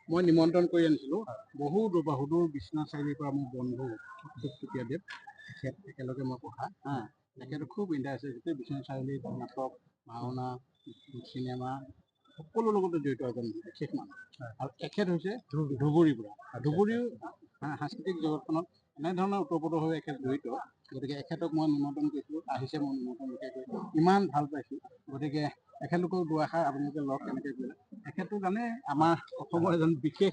মই নিমন্ত্ৰণ কৰি আনিছিলোঁ বহু দূৰ পৰা সুদূৰ বিশ্বনাথ চাৰিআলিৰ পৰা মোৰ বন্ধু টুকটুকীয়াদেৱ তেখেত একেলগে মই পঢ়া তেখেতৰ খুব ইণ্টাৰেষ্ট আছে গোটেই বিশ্বনাথ চাৰিআলিত নাটক ভাওনা চিনেমা সকলো লগতে জড়িত এজন বিশেষ মানুহ আৰু এখেত হৈছে ধুবুৰীৰ পৰা ধুবুৰীও সাংস্কৃতিক জগতখনত এনেধৰণৰ ওতঃপ্ৰোতভাৱে এখেত জড়িত গতিকে এখেতক মই নিমন্ত্ৰণ কৰিছিলোঁ আহিছে মই নিমন্ত্ৰণ বিশেষকৈ ইমান ভাল পাইছোঁ গতিকে এখেতলোকক দুআষাৰ আপোনালোকে লগ কেনেকৈ কৰিলে এখেতটো জানে আমাৰ অসমৰ এজন বিশেষ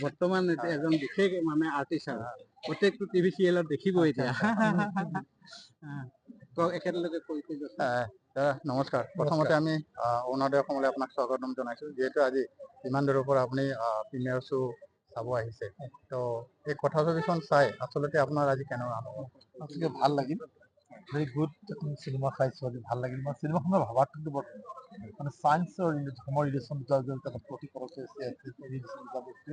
বৰ্তমান এজন বিশেষ মানে আৰ্টিষ্ট আৰু প্ৰত্যেকটো টিভি চিৰিয়েলত দেখিব এতিয়া এখেতলোকে কৈ নমস্কাৰ প্ৰথমতে আমি অৰুণোদয় অসমলৈ আপোনাক স্বাগতম জনাইছোঁ যিহেতু আজি ইমান দূৰৰ পৰা আপুনি প্ৰিমিয়াৰ শ্ব' চাব আহিছে তো এই কথাছবিখন চাই আচলতে আপোনাৰ আজি কেনেকুৱা আজকে ভাল লাগিল ভেৰি গুড সিনেমা চাইছো আজি ভাল লাগিল মানে সিনেমাখনৰ ভাবাটো কিন্তু বৰ মানে সায়েন্স আৰু ধৰ্মৰ ৰিলেশ্যন দুটা এটা প্ৰতিফলন হৈছে ৰিলেশ্যন দুটা বস্তু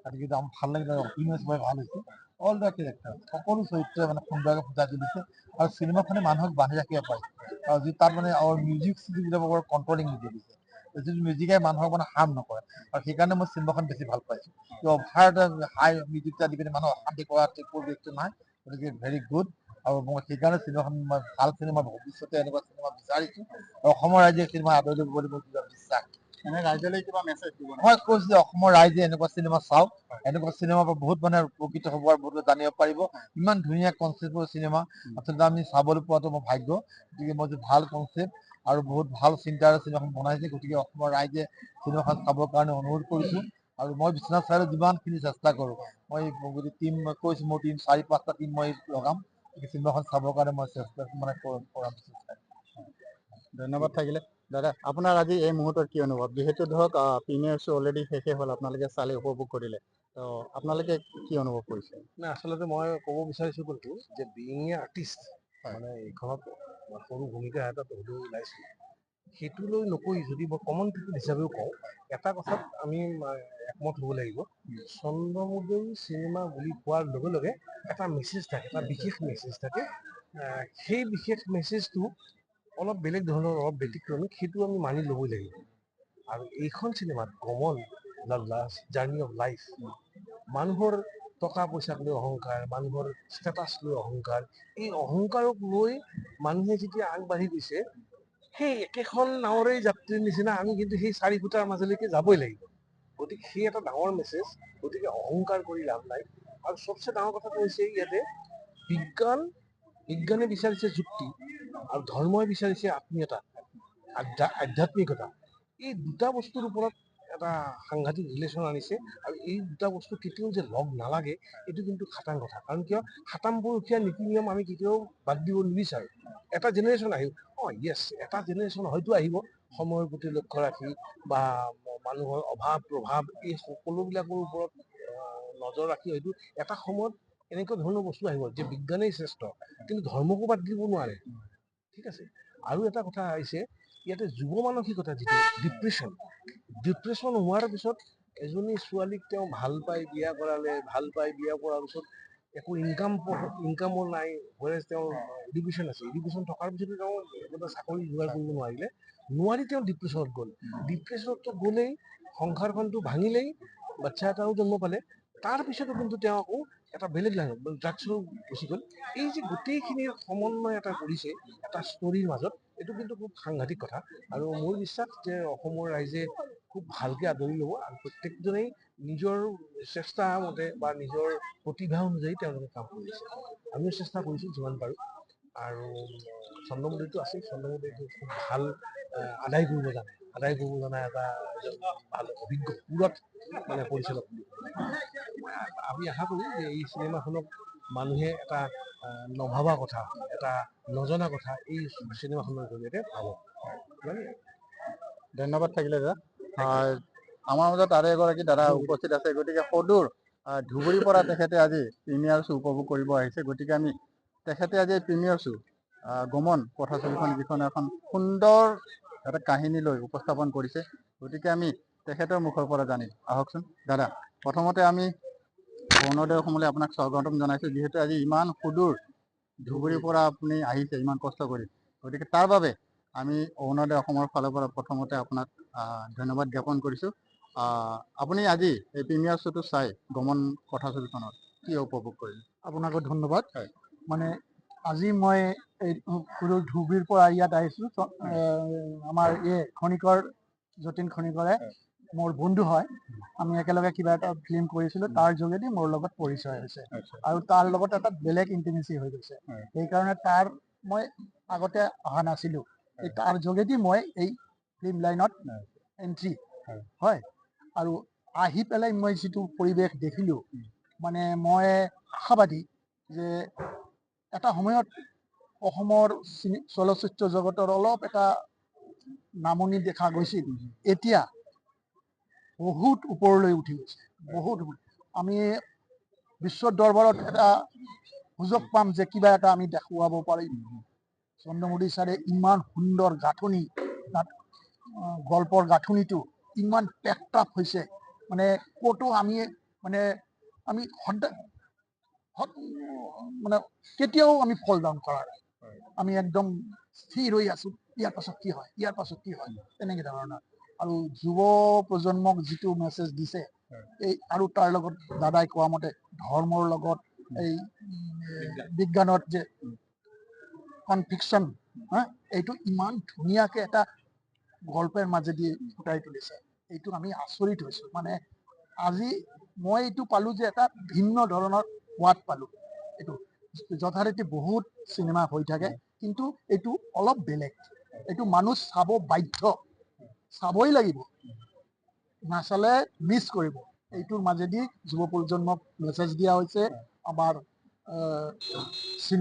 আৰু কিন্তু আমাৰ ভাল লাগিল আৰু অভিনয় সবাই ভাল হৈছে অল দ্য কেৰেক্টাৰ সকলো চৰিত্ৰে মানে সুন্দৰকৈ ফুটাই তুলিছে আৰু সিনেমাখনে মানুহক বান্ধি ৰাখিব পাৰে আৰু যি তাত মানে মিউজিক চিউজিকবিলাক বৰ কণ্ট্ৰলিং মিউজিক দিছে যিটো মিউজিকে মানুহক মানে হাৰ্ম নকৰে আৰু সেইকাৰণে মই চিনেমাখন বেছি ভাল পাইছোঁ অভাৰ হাই মিউজিক দি পিনে মানুহক অশান্তি কৰা পৰিৱেশটো নাই গতিকে ভেৰি গুড আৰু মই সেইকাৰণে চিনেমাখন মই ভাল চিনেমা ভৱিষ্যতে এনেকুৱা চিনেমা বিচাৰিছোঁ আৰু অসমৰ ৰাইজে চিনেমা আদৰি ল'ব বুলি মোৰ বিশ্বাস এনে ৰাইজলৈ কিবা মেছেজ দিব মই কৈছোঁ যে অসমৰ ৰাইজে এনেকুৱা চিনেমা চাওক এনেকুৱা চিনেমাৰ পৰা বহুত মানে উপকৃত হ'ব আৰু বহুত জানিব পাৰিব ইমান ধুনীয়া কনচেপ্টৰ চিনেমা আচলতে আমি চাবলৈ পোৱাটো মোৰ ভাগ্য গতিকে মই ভাল কনচেপ্ট আৰু বহুত ভাল চিন্তাৰে চিনেমাখন বনাইছে গতিকে অসমৰ ৰাইজে চিনেমাখন চাবৰ কাৰণে অনুৰোধ কৰিছোঁ আৰু মই বিশ্বনাথ চাৰিআলিত যিমানখিনি চেষ্টা কৰোঁ মই যদি টিম কৈছোঁ মোৰ টিম 4-5টা টিম মই লগাম চিনেমাখন চাবৰ কাৰণে মই চেষ্টা মানে কৰাম ধন্যবাদ থাকিলে দাদা আপোনাৰ আজি এই মুহূৰ্তৰ কি অনুভৱ যিহেতু ধৰক প্ৰিমিয়াৰ শ্ব' অলৰেডি শেষে হ'ল আপোনালোকে চালে উপভোগ কৰিলে তো আপোনালোকে কি অনুভৱ কৰিছে নাই আচলতে মই ক'ব বিচাৰিছোঁ কিন্তু যে বিইং এ আৰ্টিষ্ট মানে এইখনত সৰু ভূমিকা এটা হ'লেও ওলাইছিল সেইটো লৈ নকৰি যদি মই কমন পিপল হিচাপেও কওঁ এটা কথাত আমি একমত হ'ব লাগিব চন্দ্ৰমুদৈ চিনেমা বুলি কোৱাৰ লগে লগে এটা মেছেজ থাকে এটা বিশেষ মেছেজ থাকে সেই বিশেষ মেছেজটো অলপ বেলেগ ধৰণৰ অলপ ব্যতিক্ৰমিক সেইটো আমি মানি ল'বই লাগিব আৰু এইখন চিনেমাত গমন the last journey of life মানুহৰ টকা পইচাক লৈ অহংকাৰ মানুহৰ ষ্টেটাছ লৈ অহংকাৰ এই অহংকাৰক লৈ মানুহে যেতিয়া আগবাঢ়ি গৈছে সেই একেখন নাৱৰে যাত্ৰীৰ নিচিনা আমি কিন্তু সেই 4 ফুটাৰ মাজলৈকে যাবই লাগিব গতিকে সেই এটা ডাঙৰ মেছেজ গতিকে অহংকাৰ কৰি লাভ নাই আৰু সবচে ডাঙৰ কথাটো হৈছে ইয়াতে বিজ্ঞানে বিচাৰিছে যুক্তি আৰু ধৰ্মই বিচাৰিছে আত্মীয়তা আধ্যাত্মিকতা এই দুটা বস্তুৰ ওপৰত এটা সাংঘাতিক ৰিলেশ্যন আনিছে আৰু এই দুটা বস্তু কেতিয়াও যে লগ নালাগে এইটো কিন্তু খাটাং কথা কাৰণ কিয় সাতাম পৰখীয়া নীতি নিয়ম আমি কেতিয়াও বাদ দিব নিবিচাৰোঁ এটা জেনেৰেশ্যন আহিব য়েছ এটা জেনেৰেশ্যন হয়তো আহিব সময়ৰ প্ৰতি লক্ষ্য ৰাখি বা মানুহৰ অভাৱ প্ৰভাৱ এই সকলোবিলাকৰ ওপৰত নজৰ ৰাখি হয়তো এটা সময়ত এনেকুৱা ধৰণৰ বস্তু আহিব যে বিজ্ঞানেই শ্ৰেষ্ঠ কিন্তু ধৰ্মকো বাদ দিব নোৱাৰে ঠিক আছে আৰু এটা কথা আহিছে ইয়াতে যুৱ মানসিকতা যিটো ডিপ্ৰেশ্যন হোৱাৰ পিছত এজনী ছোৱালীক তেওঁ ভাল পাই বিয়া কৰালে ভাল পাই বিয়া কৰাৰ পিছত একো ইনকামৰ নাই তেওঁৰ এডুকেশ্যন আছে এডুকেশ্যন থকাৰ পিছতো তেওঁ এটা চাকৰি যোগাৰ কৰিব নোৱাৰি তেওঁ ডিপ্ৰেশ্যনত গ'ল ডিপ্ৰেশ্যনততো গ'লেই সংসাৰখনটো ভাঙিলেই বাচ্ছা এটাও জন্ম পালে তাৰপিছতো কিন্তু তেওঁ আকৌ এটা বেলেগ লাইনত ড্ৰাগছৰো গুচি গ'ল এই যে গোটেইখিনিৰ সমন্বয় এটা কৰিছে এটা ষ্টৰীৰ মাজত এইটো কিন্তু খুব সাংঘাতিক কথা আৰু মোৰ বিশ্বাস যে অসমৰ ৰাইজে খুব ভালকে আদৰি ল'ব আৰু প্ৰত্যেকজনেই নিজৰ চেষ্টা মতে বা নিজৰ প্ৰতিভা অনুযায়ী তেওঁলোকে কাম কৰিছে আমিও চেষ্টা কৰিছোঁ যিমান পাৰোঁ আৰু চন্দ্ৰমুদৈটো আছেই চন্দ্ৰমুদৈটো খুব ভাল আদায় কৰিব জানে এটা ভাল অভিজ্ঞ পুৰত মানে পৰিচালক আমি আশা কৰোঁ যে এই চিনেমাখনক মানুহে এটা নভবা কথা এটা নজনা কথা এই চিনেমাখনৰ জৰিয়তে পাব ধন্যবাদ থাকিলে দাদা আমাৰ মাজত আৰু এগৰাকী দাদা উপস্থিত আছে গতিকে সদূৰ ধুবুৰীৰ পৰা তেখেতে আজি প্ৰিমিয়াৰ শ্ব' উপভোগ কৰিব আহিছে গতিকে আমি তেখেতে আজি প্ৰিমিয়াৰ শ্ব' গমন কথাছবিখন যিখন এখন সুন্দৰ এটা কাহিনী লৈ উপস্থাপন কৰিছে গতিকে আমি তেখেতৰ মুখৰ পৰা জানিম আহকচোন দাদা প্ৰথমতে আমি অৰুণোদয় অসমলৈ আপোনাক স্বাগতম জনাইছোঁ যিহেতু আজি ইমান সুদূৰ ধুবুৰীৰ পৰা আপুনি আহিছে ইমান কষ্ট কৰি গতিকে তাৰ বাবে আমি অৰুণোদয় অসমৰ ফালৰ পৰা প্ৰথমতে আপোনাক ধন্যবাদ জ্ঞাপন কৰিছোঁ আপুনি আজি এই প্ৰিমিয়াৰ শ্ব'টো চাই গমন কথাছবিখনত কি উপভোগ কৰিলে? আপোনাকো ধন্যবাদ। হয়। মানে আজি মই এই ধুবুৰীৰ পৰা ইয়াত আহিছোঁ। আমাৰ এই খনিকৰ যতীন খনিকৰে মোৰ বন্ধু হয়। আমি একেলগে কিবা এটা ফিল্ম কৰিছিলোঁ, তাৰ যোগেদি মোৰ লগত পৰিচয় হৈছে আৰু তাৰ লগত এটা বেলেগ ইণ্টিমেচি হৈ গৈছে। সেইকাৰণে মই আগতে অহা নাছিলোঁ। তাৰ যোগেদি মই এই ফিল্ম লাইনত এণ্ট্ৰি হয়। আৰু আহি পেলাই মই যিটো পৰিৱেশ দেখিলোঁ, মানে মই আশাবাদী যে এটা সময়ত অসমৰ চলচ্চিত্ৰ জগতৰ অলপ এটা নামনি দেখা গৈছিল, এতিয়া বহুত ওপৰলৈ উঠি গৈছে, বহুত। আমি বিশ্বৰ দৰবাৰত এটা সুযোগ পাম যে কিবা এটা আমি দেখুৱাব পাৰিম। চন্দ্ৰমুখী ছাৰে ইমান সুন্দৰ গাঁথনি, তাত গল্পৰ গাঁথনিটো ইমান পেকটাপ হৈছে, মানে ক'তো আমি মানে কেতিয়াও আমি ফল ডাউন কৰা নাই। আমি একদম স্থিৰ হৈ আছো, ইয়াৰ পাছত কি হয়, ইয়াৰ পাছত কি হয়, তেনেকে ধৰণৰ। আৰু যুৱ প্ৰজন্মক যিটো মেছেজ দিছে, এই আৰু তাৰ লগত দাদাই কোৱা মতে ধৰ্মৰ লগত এই বিজ্ঞানত যে কনফ্লিকশ্যন, এইটো ইমান ধুনীয়াকে এটা গল্পেৰ মাজেদি ফুটাই তুলিছে। এইটো আমি আচৰিত হৈছোঁ। মানে আজি মই এইটো পালোঁ যে এটা ভিন্ন ধৰণৰ সোৱাদ পালোঁ। এইটো যথাৰীতি বহুত চিনেমা হৈ থাকে, কিন্তু এইটো অলপ বেলেগ। এইটো মানুহ চাব বাধ্য, চাবই লাগিব, নাচালে মিছ কৰিব। এইটোৰ মাজেদি যুৱ প্ৰজন্মক মেছেজ দিয়া হৈছে আমাৰ